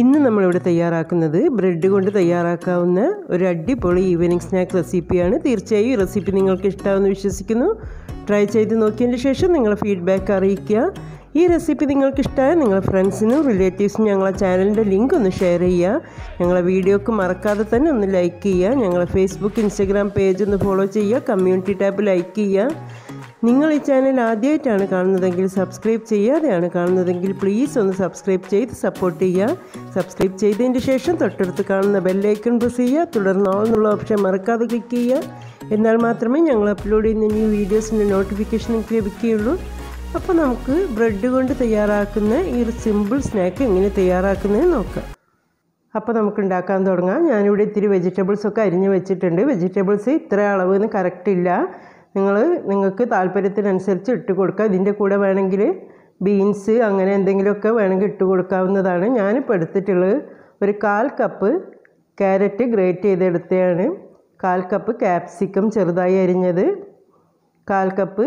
ഇന്ന് നമ്മളിവിടെ തയ്യാറാക്കുന്നത് ബ്രെഡ് കൊണ്ട് തയ്യാറാക്കാവുന്ന ഒരു അടിപൊളി ഈവനിങ് സ്നാക്ക് റെസിപ്പിയാണ്. തീർച്ചയായും ഈ റെസിപ്പി നിങ്ങൾക്ക് ഇഷ്ടമാണെന്ന് വിശ്വസിക്കുന്നു. ട്രൈ ചെയ്ത് നോക്കിയതിന് ശേഷം നിങ്ങളുടെ ഫീഡ്ബാക്ക് അറിയിക്കുക. ഈ റെസിപ്പി നിങ്ങൾക്ക് ഇഷ്ടമായ നിങ്ങളുടെ ഫ്രണ്ട്സിനും റിലേറ്റീവ്സിനും ഞങ്ങളെ ചാനലിൻ്റെ ലിങ്ക് ഒന്ന് ഷെയർ ചെയ്യുക. ഞങ്ങളെ വീഡിയോക്ക് മറക്കാതെ തന്നെ ഒന്ന് ലൈക്ക് ചെയ്യുക. ഞങ്ങളെ ഫേസ്ബുക്ക് ഇൻസ്റ്റഗ്രാം പേജ് ഒന്ന് ഫോളോ ചെയ്യുക. കമ്മ്യൂണിറ്റി ടാബ് ലൈക്ക് ചെയ്യുക. നിങ്ങൾ ഈ ചാനൽ ആദ്യമായിട്ടാണ് കാണുന്നതെങ്കിൽ സബ്സ്ക്രൈബ് ചെയ്യാതെയാണ് കാണുന്നതെങ്കിൽ പ്ലീസ് ഒന്ന് സബ്സ്ക്രൈബ് ചെയ്ത് സപ്പോർട്ട് ചെയ്യുക. സബ്സ്ക്രൈബ് ചെയ്തതിന് ശേഷം തൊട്ടടുത്ത് കാണുന്ന ബെല്ലൈക്കൺ പ്രസ് ചെയ്യുക. തുടർന്ന് ഓൾ എന്നുള്ള ഓപ്ഷൻ മറക്കാതെ ക്ലിക്ക് ചെയ്യുക. എന്നാൽ മാത്രമേ ഞങ്ങൾ അപ്ലോഡ് ചെയ്യുന്ന ന്യൂ വീഡിയോസിൻ്റെ നോട്ടിഫിക്കേഷൻ നിങ്ങൾക്ക് ലഭിക്കുകയുള്ളൂ. അപ്പോൾ നമുക്ക് ബ്രെഡ് കൊണ്ട് തയ്യാറാക്കുന്ന ഈ ഒരു സിമ്പിൾ സ്നാക്ക് എങ്ങനെ തയ്യാറാക്കുന്നത് നോക്കാം. അപ്പോൾ നമുക്ക് ഉണ്ടാക്കാൻ തുടങ്ങാം. ഞാനിവിടെ ഇത്തിരി വെജിറ്റബിൾസൊക്കെ അരിഞ്ഞ് വെച്ചിട്ടുണ്ട്. വെജിറ്റബിൾസ് ഇത്ര അളവെന്ന് കറക്റ്റ് ഇല്ല. നിങ്ങൾക്ക് താല്പര്യത്തിനനുസരിച്ച് ഇട്ട് കൊടുക്കുക. ഇതിൻ്റെ കൂടെ വേണമെങ്കിൽ ബീൻസ് അങ്ങനെ എന്തെങ്കിലുമൊക്കെ വേണമെങ്കിൽ ഇട്ട് കൊടുക്കാവുന്നതാണ്. ഞാനിപ്പോൾ എടുത്തിട്ടുള്ളത് ഒരു 1/4 കപ്പ് ക്യാരറ്റ് ഗ്രേറ്റ് ചെയ്തെടുത്തതാണ്, 1/4 കപ്പ് ക്യാപ്സിക്കം ചെറുതായി അരിഞ്ഞത്, 1/4 കപ്പ്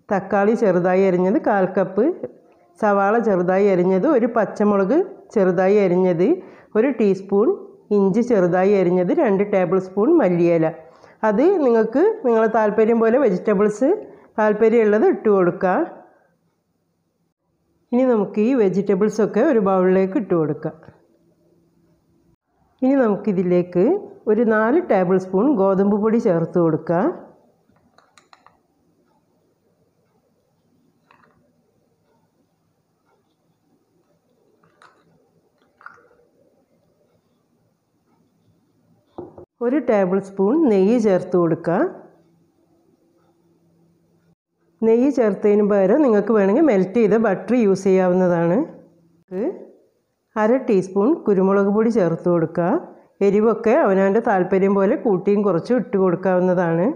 തക്കാളി ചെറുതായി അരിഞ്ഞത്, 1/4 കപ്പ് സവാള ചെറുതായി അരിഞ്ഞത്, ഒരു പച്ചമുളക് ചെറുതായി അരിഞ്ഞത്, 1 ടീസ്പൂൺ ഇഞ്ചി ചെറുതായി അരിഞ്ഞത്, 2 ടേബിൾ സ്പൂൺ മല്ലിയില. അത് നിങ്ങൾക്ക് നിങ്ങളെ താല്പര്യം പോലെ വെജിറ്റബിൾസ് താല്പര്യമുള്ളത് ഇട്ട് കൊടുക്കുക. ഇനി നമുക്ക് ഈ വെജിറ്റബിൾസൊക്കെ ഒരു ബൗളിലേക്ക് ഇട്ട് കൊടുക്കാം. ഇനി നമുക്കിതിലേക്ക് ഒരു 4 ടേബിൾ സ്പൂൺ ഗോതമ്പ് പൊടി ചേർത്ത് കൊടുക്കുക. ഒരു ടേബിൾ സ്പൂൺ നെയ്യ് ചേർത്ത് കൊടുക്കുക. നെയ്യ് ചേർത്തതിന് പകരം നിങ്ങൾക്ക് വേണമെങ്കിൽ മെൽറ്റ് ചെയ്ത ബട്ടർ യൂസ് ചെയ്യാവുന്നതാണ്. 1/2 ടീസ്പൂൺ കുരുമുളക് പൊടി ചേർത്ത് കൊടുക്കുക. എരിവൊക്കെ അവനവൻ്റെ താല്പര്യം പോലെ കൂട്ടിയും കുറച്ചും ഇട്ട് കൊടുക്കാവുന്നതാണ്.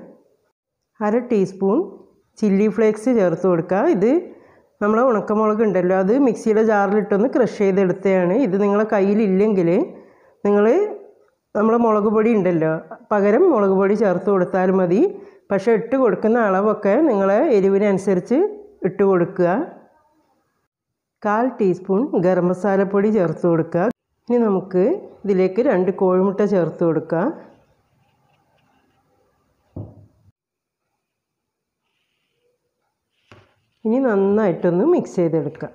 1/2 ടീസ്പൂൺ ചില്ലി ഫ്ലേക്സ് ചേർത്ത് കൊടുക്കുക. ഇത് നമ്മളെ ഉണക്കമുളക് ഉണ്ടല്ലോ, അത് മിക്സിയുടെ ജാറിലിട്ടൊന്ന് ക്രഷ് ചെയ്തെടുത്തതാണ്. ഇത് നിങ്ങളെ കയ്യിലില്ലെങ്കിൽ നിങ്ങൾ നമ്മൾ മുളക് പൊടി ഉണ്ടല്ലോ, പകരം മുളക് പൊടി ചേർത്ത് കൊടുത്താലും മതി. പക്ഷേ ഇട്ട് കൊടുക്കുന്ന അളവൊക്കെ നിങ്ങളെ എരിവിനനുസരിച്ച് ഇട്ട് കൊടുക്കുക. 1/4 ടീസ്പൂൺ ഗരം മസാലപ്പൊടി ചേർത്ത് കൊടുക്കുക. ഇനി നമുക്ക് ഇതിലേക്ക് 2 കോഴിമുട്ട ചേർത്ത് കൊടുക്കുക. ഇനി നന്നായിട്ടൊന്ന് മിക്സ് ചെയ്തെടുക്കുക.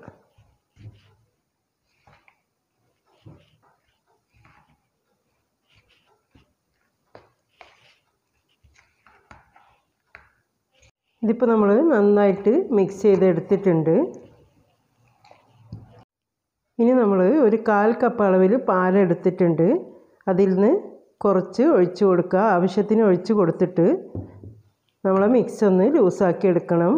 ഇതിപ്പോൾ നമ്മൾ നന്നായിട്ട് മിക്സ് ചെയ്തെടുത്തിട്ടുണ്ട്. ഇനി നമ്മൾ ഒരു 1/4 കപ്പ് അളവിൽ പാലെടുത്തിട്ടുണ്ട്. അതിൽ നിന്ന് കുറച്ച് ഒഴിച്ചു കൊടുക്കുക. ആവശ്യത്തിന് ഒഴിച്ച് കൊടുത്തിട്ട് നമ്മൾ മിക്സ് ഒന്ന് ലൂസാക്കി എടുക്കണം.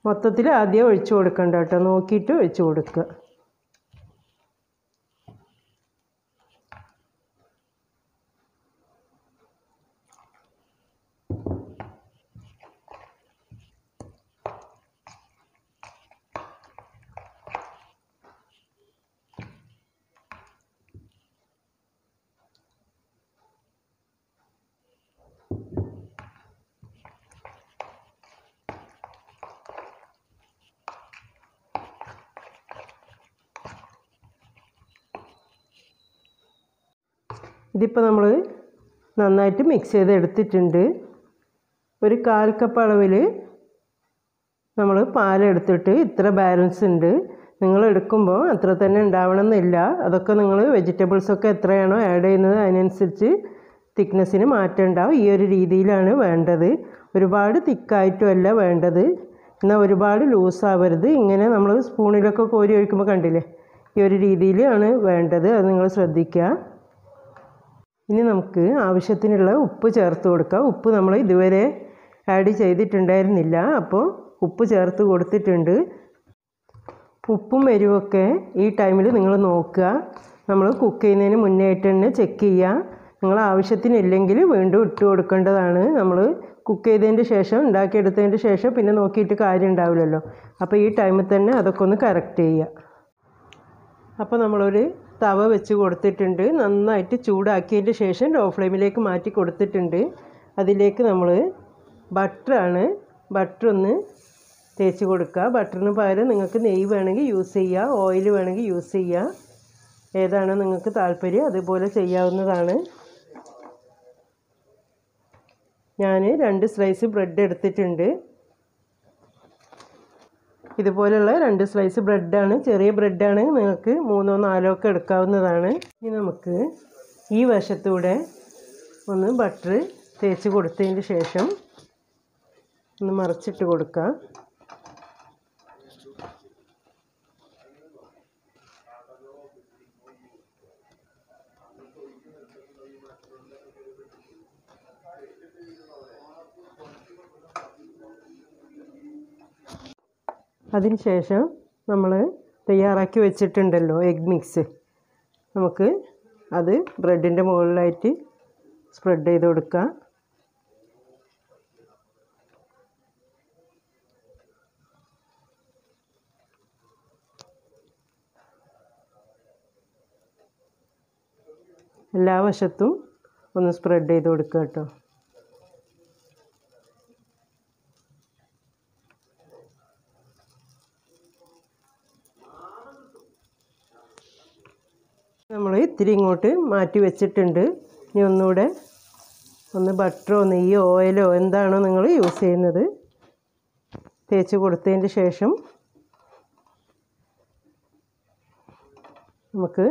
മൊത്തത്തിൽ ആദ്യം ഒഴിച്ചു കൊടുക്കണ്ട കേട്ടോ, നോക്കിയിട്ട് ഒഴിച്ചു കൊടുക്കുക. ഇതിപ്പോൾ നമ്മൾ നന്നായിട്ട് മിക്സ് ചെയ്ത് എടുത്തിട്ടുണ്ട്. ഒരു 1/4 കപ്പ് അളവിൽ നമ്മൾ പാലെടുത്തിട്ട് ഇത്ര ബാലൻസ് ഉണ്ട്. നിങ്ങൾ എടുക്കുമ്പോൾ അത്ര തന്നെ ഉണ്ടാവണമെന്നില്ല. അതൊക്കെ നിങ്ങൾ വെജിറ്റബിൾസൊക്കെ എത്രയാണോ ആഡ് ചെയ്യുന്നത് അതിനനുസരിച്ച് തിക്നെസ്സിന് മാറ്റം ഉണ്ടാവും. ഈ ഒരു രീതിയിലാണ് വേണ്ടത്. ഒരുപാട് തിക്കായിട്ടുമല്ല വേണ്ടത്, എന്നാൽ ഒരുപാട് ലൂസാവരുത്. ഇങ്ങനെ നമ്മൾ സ്പൂണിലൊക്കെ കോരി ഒഴിക്കുമ്പോൾ കണ്ടില്ലേ, ഈ ഒരു രീതിയിലാണ് വേണ്ടത്. അത് നിങ്ങൾ ശ്രദ്ധിക്കുക. ഇനി നമുക്ക് ആവശ്യത്തിനുള്ള ഉപ്പ് ചേർത്ത് കൊടുക്കാം. ഉപ്പ് നമ്മൾ ഇതുവരെ ആഡ് ചെയ്തിട്ടുണ്ടായിരുന്നില്ല, അപ്പോൾ ഉപ്പ് ചേർത്ത് കൊടുത്തിട്ടുണ്ട്. ഉപ്പും എരിവൊക്കെ ഈ ടൈമിൽ നിങ്ങൾ നോക്കുക. നമ്മൾ കുക്ക് ചെയ്യുന്നതിന് മുന്നേ ആയിട്ട് തന്നെ ചെക്ക് ചെയ്യുക. നിങ്ങൾ ആവശ്യത്തിനില്ലെങ്കിൽ വീണ്ടും ഇട്ട് കൊടുക്കേണ്ടതാണ്. നമ്മൾ കുക്ക് ചെയ്തതിൻ്റെ ശേഷം, ഉണ്ടാക്കിയെടുത്തതിൻ്റെ ശേഷം പിന്നെ നോക്കിയിട്ട് കാര്യം ഉണ്ടാവില്ലല്ലോ. അപ്പോൾ ഈ ടൈമിൽ തന്നെ അതൊക്കെ ഒന്ന് കറക്റ്റ് ചെയ്യുക. അപ്പോൾ നമ്മളൊരു തവ വെച്ച് കൊടുത്തിട്ടുണ്ട്. നന്നായിട്ട് ചൂടാക്കിയതിൻ്റെ ശേഷം ലോ ഫ്ലെയിമിലേക്ക് മാറ്റി കൊടുത്തിട്ടുണ്ട്. അതിലേക്ക് നമ്മൾ ബട്ടർ ഒന്ന് തേച്ച് കൊടുക്കുക. ബട്ടറിന് പകരം നിങ്ങൾക്ക് നെയ്യ് വേണമെങ്കിൽ യൂസ് ചെയ്യുക, ഓയിൽ വേണമെങ്കിൽ യൂസ് ചെയ്യുക. ഏതാണോ നിങ്ങൾക്ക് താല്പര്യം അതുപോലെ ചെയ്യാവുന്നതാണ്. ഞാൻ 2 സ്ലൈസ് ബ്രെഡ് എടുത്തിട്ടുണ്ട്. ഇതുപോലെയുള്ള 2 സ്ലൈസ് ബ്രെഡാണ്. ചെറിയ ബ്രെഡാണ്, നിങ്ങൾക്ക് 3ഓ 4ഓ ഒക്കെ എടുക്കാവുന്നതാണ്. ഇനി നമുക്ക് ഈ വശത്തൂടെ ഒന്ന് ബട്ടർ തേച്ച് കൊടുത്തതിന് ശേഷം ഒന്ന് മറിച്ചിട്ട് കൊടുക്കുക. അതിനുശേഷം നമ്മൾ തയ്യാറാക്കി വെച്ചിട്ടുണ്ടല്ലോ എഗ് മിക്സ്, നമുക്ക് അത് ബ്രെഡിൻ്റെ മുകളിലായിട്ട് സ്പ്രെഡ് ചെയ്ത് കൊടുക്കുക. എല്ലാ വശത്തും ഒന്ന് സ്പ്രെഡ് ചെയ്ത് കൊടുക്കുക കേട്ടോ. നമ്മൾ ഇത്തിരി ഇങ്ങോട്ട് മാറ്റി വെച്ചിട്ടുണ്ട്. ഇനി ഒന്നുകൂടെ ഒന്ന് ബട്ടറോ നെയ്യോ ഓയിലോ എന്താണോ നിങ്ങൾ യൂസ് ചെയ്യുന്നത് തേച്ച് കൊടുത്തതിന് ശേഷം നമുക്ക്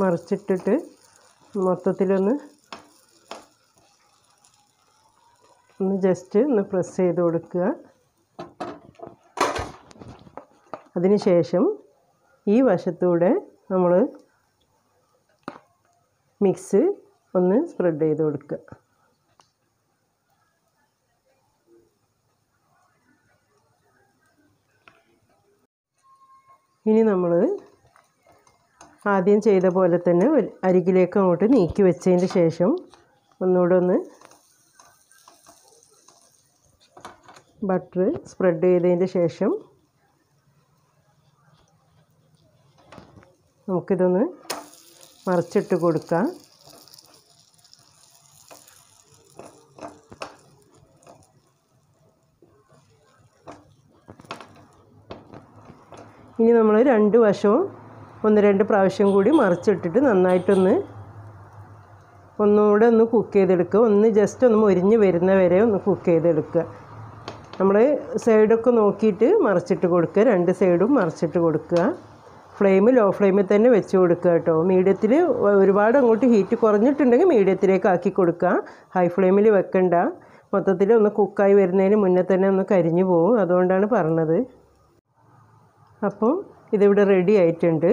മറിച്ചിട്ടിട്ട് മൊത്തത്തിലൊന്ന് ജസ്റ്റ് ഒന്ന് പ്രസ് ചെയ്ത് കൊടുക്കുക. അതിനുശേഷം ഈ വശത്തൂടെ നമ്മൾ മിക്സ് ഒന്ന് സ്പ്രെഡ് ചെയ്ത് കൊടുക്കുക. ഇനി നമ്മൾ ആദ്യം ചെയ്ത പോലെ തന്നെ അരികിലേക്ക് അങ്ങോട്ട് നീക്കി വെച്ചതിന് ശേഷം ഒന്നുകൂടെ ഒന്ന് ബട്ടർ സ്പ്രെഡ് ചെയ്തതിന് ശേഷം നമുക്കിതൊന്ന് മറിച്ചിട്ട് കൊടുക്കാം. ഇനി നമ്മൾ 2 വശവും 1-2 പ്രാവശ്യം കൂടി മറിച്ചിട്ടിട്ട് നന്നായിട്ടൊന്ന് ഒന്നുകൂടെ ഒന്ന് കുക്ക് ചെയ്തെടുക്കുക. ജസ്റ്റ് ഒന്ന് മൊരിഞ്ഞ് വരുന്ന വരെ ഒന്ന് കുക്ക് ചെയ്തെടുക്കുക. നമ്മൾ സൈഡൊക്കെ നോക്കിയിട്ട് മറിച്ചിട്ട് കൊടുക്കുക. 2 സൈഡും മറിച്ചിട്ട് കൊടുക്കുക. ഫ്ലെയിം ലോ ഫ്ലെയിമിൽ തന്നെ വെച്ച് കൊടുക്കുക കേട്ടോ. മീഡിയത്തിൽ ഒരുപാട് അങ്ങോട്ട് ഹീറ്റ് കുറഞ്ഞിട്ടുണ്ടെങ്കിൽ മീഡിയത്തിലേക്ക് ആക്കി കൊടുക്കുക. ഹൈ ഫ്ലെയിമിൽ വെക്കണ്ട. മൊത്തത്തിൽ ഒന്ന് കുക്കായി വരുന്നതിന് മുന്നേ തന്നെ ഒന്ന് കരിഞ്ഞു പോകും, അതുകൊണ്ടാണ് പറഞ്ഞത്. അപ്പം ഇതിവിടെ റെഡി ആയിട്ടുണ്ട്.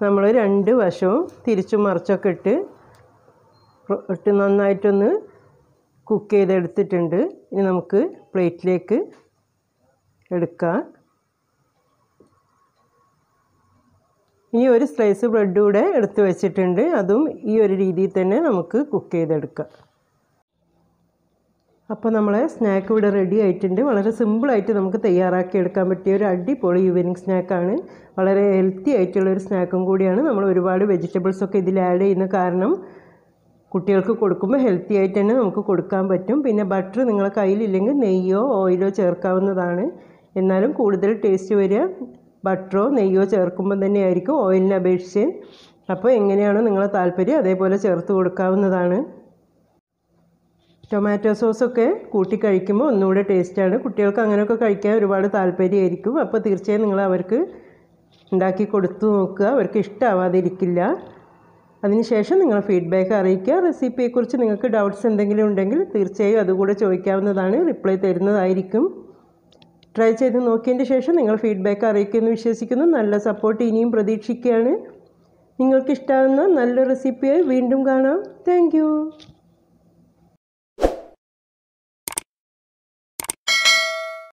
നമ്മൾ 2 വശവും തിരിച്ചും മറിച്ചൊക്കെ ഇട്ട് നന്നായിട്ടൊന്ന് കുക്ക് ചെയ്തെടുത്തിട്ടുണ്ട്. ഇനി നമുക്ക് പ്ലേറ്റിലേക്ക് എടുക്കാം. ഇനി ഒരു സ്ലൈസ് ബ്രെഡ് കൂടെ എടുത്ത് വെച്ചിട്ടുണ്ട്. അതും ഈ ഒരു രീതിയിൽ തന്നെ നമുക്ക് കുക്ക് ചെയ്തെടുക്കാം. അപ്പോൾ നമ്മളെ സ്നാക്ക് ഇവിടെ റെഡി ആയിട്ടുണ്ട്. വളരെ സിമ്പിളായിട്ട് നമുക്ക് തയ്യാറാക്കി എടുക്കാൻ പറ്റിയ ഒരു അടിപൊളി ഈവനിങ് സ്നാക്കാണ്. വളരെ ഹെൽത്തി ആയിട്ടുള്ളൊരു സ്നാക്കും കൂടിയാണ്. നമ്മൾ ഒരുപാട് വെജിറ്റബിൾസൊക്കെ ഇതിൽ ആഡ് ചെയ്യുന്ന കാരണം കുട്ടികൾക്ക് കൊടുക്കുമ്പോൾ ഹെൽത്തി ആയിട്ട് തന്നെ നമുക്ക് കൊടുക്കാൻ പറ്റും. പിന്നെ ബട്ടർ നിങ്ങളുടെ കയ്യിലില്ലെങ്കിൽ നെയ്യോ ഓയിലോ ചേർക്കാവുന്നതാണ്. എന്നാലും കൂടുതൽ ടേസ്റ്റ് വരിക ബട്ടറോ നെയ്യോ ചേർക്കുമ്പോൾ തന്നെയായിരിക്കും ഓയിലിനെ അപേക്ഷിച്ച്. അപ്പോൾ എങ്ങനെയാണോ നിങ്ങളെ താല്പര്യം അതേപോലെ ചേർത്ത് കൊടുക്കാവുന്നതാണ്. ടൊമാറ്റോ സോസൊക്കെ കൂട്ടി കഴിക്കുമ്പോൾ ഒന്നുകൂടെ ടേസ്റ്റാണ്. കുട്ടികൾക്ക് അങ്ങനെയൊക്കെ കഴിക്കാൻ ഒരുപാട് താല്പര്യമായിരിക്കും. അപ്പോൾ തീർച്ചയായും നിങ്ങൾ അവർക്ക് ഉണ്ടാക്കി കൊടുത്തു നോക്കുക. അവർക്ക് ഇഷ്ടമാവാതിരിക്കില്ല. അതിനുശേഷം നിങ്ങൾ ഫീഡ്ബാക്ക് അറിയിക്കുക. റെസിപ്പിയെക്കുറിച്ച് നിങ്ങൾക്ക് ഡൗട്ട്സ് എന്തെങ്കിലും ഉണ്ടെങ്കിൽ തീർച്ചയായും അതുകൂടെ ചോദിക്കാവുന്നതാണ്. റിപ്ലൈ തരുന്നതായിരിക്കും. ട്രൈ ചെയ്ത് നോക്കിയതിന് ശേഷം നിങ്ങൾ ഫീഡ്ബാക്ക് അറിയിക്കുമെന്ന് വിശ്വസിക്കുന്നു. നല്ല സപ്പോർട്ട് ഇനിയും പ്രതീക്ഷിക്കുകയാണ്. നിങ്ങൾക്കിഷ്ടാവുന്ന നല്ല റെസിപ്പിയായി വീണ്ടും കാണാം. താങ്ക്